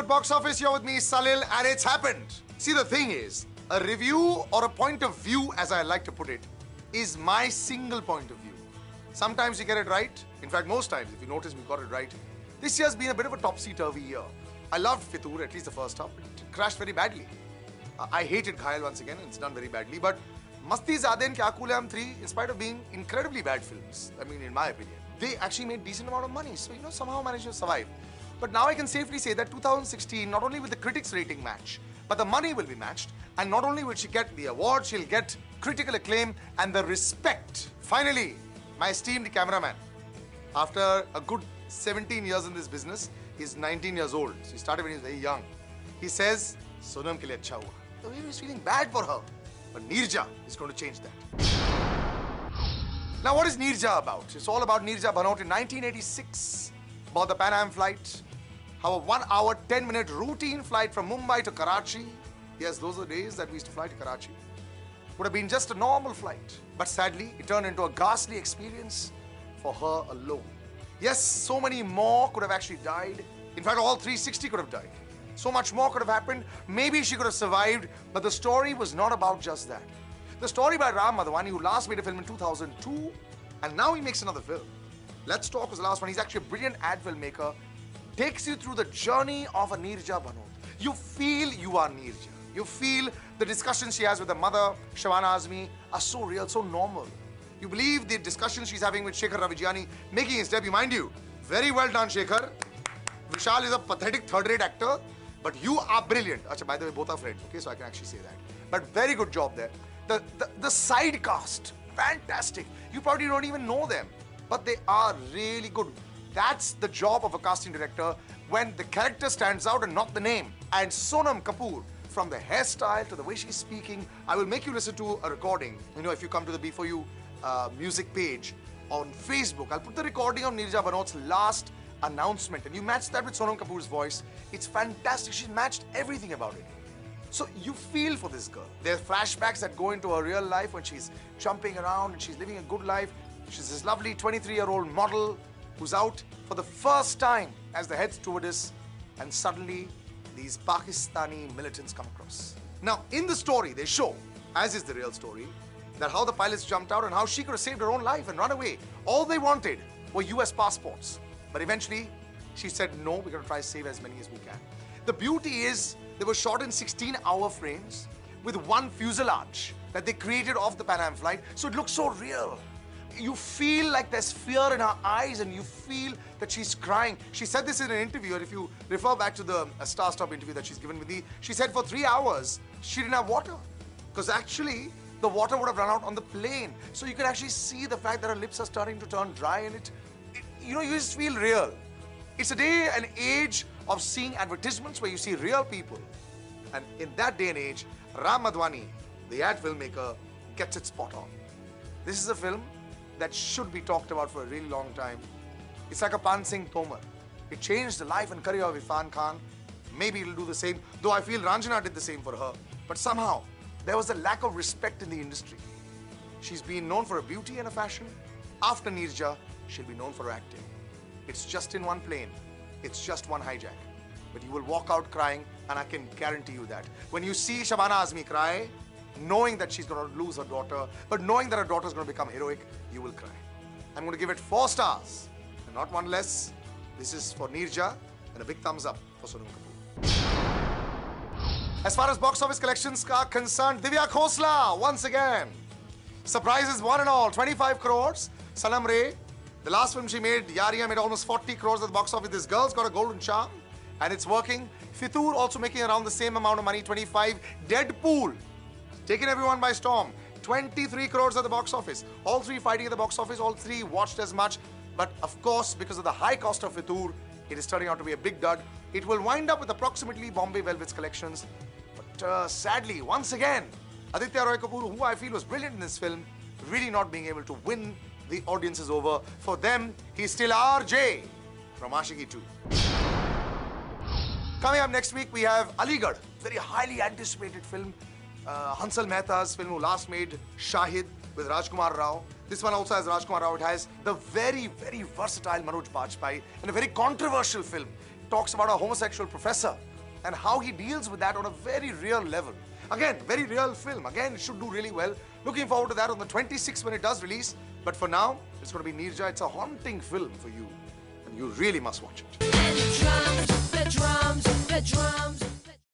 at Box Office. You're with me, Salil, and it's happened. See, the thing is, a review or a point of view, as I like to put it, is my single point of view. Sometimes you get it right. In fact, most times, if you notice, we got it right. This year's been a bit of a topsy-turvy year. I loved Fitur, at least the first half. It crashed very badly. I hated Ghayal once again, and it's done very badly. But Masti Zyade and Kya Cool Hai Hum 3, in spite of being incredibly bad films, I mean, in my opinion, they actually made decent amount of money. So, somehow managed to survive. But now I can safely say that 2016, not only will the critics' rating match, but the money will be matched. And not only will she get the award, she'll get critical acclaim and the respect. Finally, my esteemed cameraman, after a good 17 years in this business, he's 19 years old. So he started when he was very young. He says, Sonam ke liye acha hua. So he was feeling bad for her. But Neerja is going to change that. Now, what is Neerja about? It's all about Neerja Bhanot in 1986. About the Pan Am flight. How a 1 hour, 10-minute routine flight from Mumbai to Karachi. Yes, those are the days that we used to fly to Karachi. Would have been just a normal flight. But sadly, it turned into a ghastly experience for her alone. Yes, so many more could have actually died. In fact, all 360 could have died. So much more could have happened. Maybe she could have survived. But the story was not about just that. The story by Ram Madhwani, who last made a film in 2002, and now he makes another film. Let's Talk was the last one. He's actually a brilliant ad filmmaker. Takes you through the journey of a Neerja Bhanot. You feel you are Neerja. You feel the discussions she has with her mother, Shabana Azmi, are so real, so normal. You believe the discussions she's having with Shekhar Ravigiani, making his debut. Mind you, very well done, Shekhar. Vishal is a pathetic third-rate actor, but you are brilliant. Achha, by the way, both are friends, okay, so I can actually say that. But very good job there. The side cast, fantastic. You probably don't even know them, but they are really good. That's the job of a casting director, when the character stands out and not the name. And Sonam Kapoor, from the hairstyle to the way she's speaking, I will make you listen to a recording. If you come to the B4U music page on Facebook, I'll put the recording of Neerja Bhanot's last announcement, and you match that with Sonam Kapoor's voice. It's fantastic. She's matched everything about it. So you feel for this girl. There are flashbacks that go into her real life when she's jumping around and she's living a good life. She's this lovely 23-year-old model who's out for the first time as the head stewardess, and suddenly these Pakistani militants come across. Now, in the story, they show, as is the real story, that how the pilots jumped out and how she could have saved her own life and run away. All they wanted were US passports. But eventually, she said, no, we're going to try to save as many as we can. The beauty is, they were shot in 16-hour frames with one fuselage that they created off the Pan Am flight, so it looks so real. You feel like there's fear in her eyes, and you feel that she's crying. She said this in an interview, and if you refer back to the Star Stop interview that she's given with me, she said for 3 hours, she didn't have water. Because actually, the water would have run out on the plane. So you can actually see the fact that her lips are starting to turn dry, and you just feel real. It's a day and age of seeing advertisements where you see real people. And in that day and age, Ram Madhwani, the ad filmmaker, gets it spot on. This is a film that should be talked about for a really long time. It's like a Pan Singh Tomar. It changed the life and career of Irfan Khan. Maybe it'll do the same, though I feel Ranjana did the same for her. But somehow, there was a lack of respect in the industry. She's been known for her beauty and her fashion. After Neerja, she'll be known for her acting. It's just in one plane. It's just one hijack. But you will walk out crying, and I can guarantee you that. When you see Shabana Azmi cry, knowing that she's going to lose her daughter, but knowing that her daughter's going to become heroic, you will cry. I'm going to give it 4 stars, and not one less. This is for Neerja, and a big thumbs up for Sonam Kapoor. As far as box office collections are concerned, Divya Khosla, once again. Surprises one and all, 25 crores. Sanam Ray, the last film she made, Yariya, made almost 40 crores at the box office. This girl's got a golden charm, and it's working. Fitur also making around the same amount of money, 25. Deadpool, taking everyone by storm. 23 crores at the box office. All 3 fighting at the box office, all 3 watched as much. But of course, because of the high cost of Fitur, it is turning out to be a big dud. It will wind up with approximately Bombay Velvet's collections. But sadly, once again, Aditya Roy Kapoor, who I feel was brilliant in this film, really not being able to win the audiences over. For them, he's still RJ from Ashiki 2. Coming up next week, we have Aligarh, very highly anticipated film. Hansal Mehta's film, who last made Shahid with Rajkumar Rao. This one also has Rajkumar Rao. It has the very, very versatile Manoj Bajpayee, and a very controversial film. It talks about a homosexual professor and how he deals with that on a very real level. Again, very real film. Again, it should do really well. Looking forward to that on the 26th when it does release. But for now, it's going to be Neerja. It's a haunting film for you. And you really must watch it. The drums, the drums, the drums.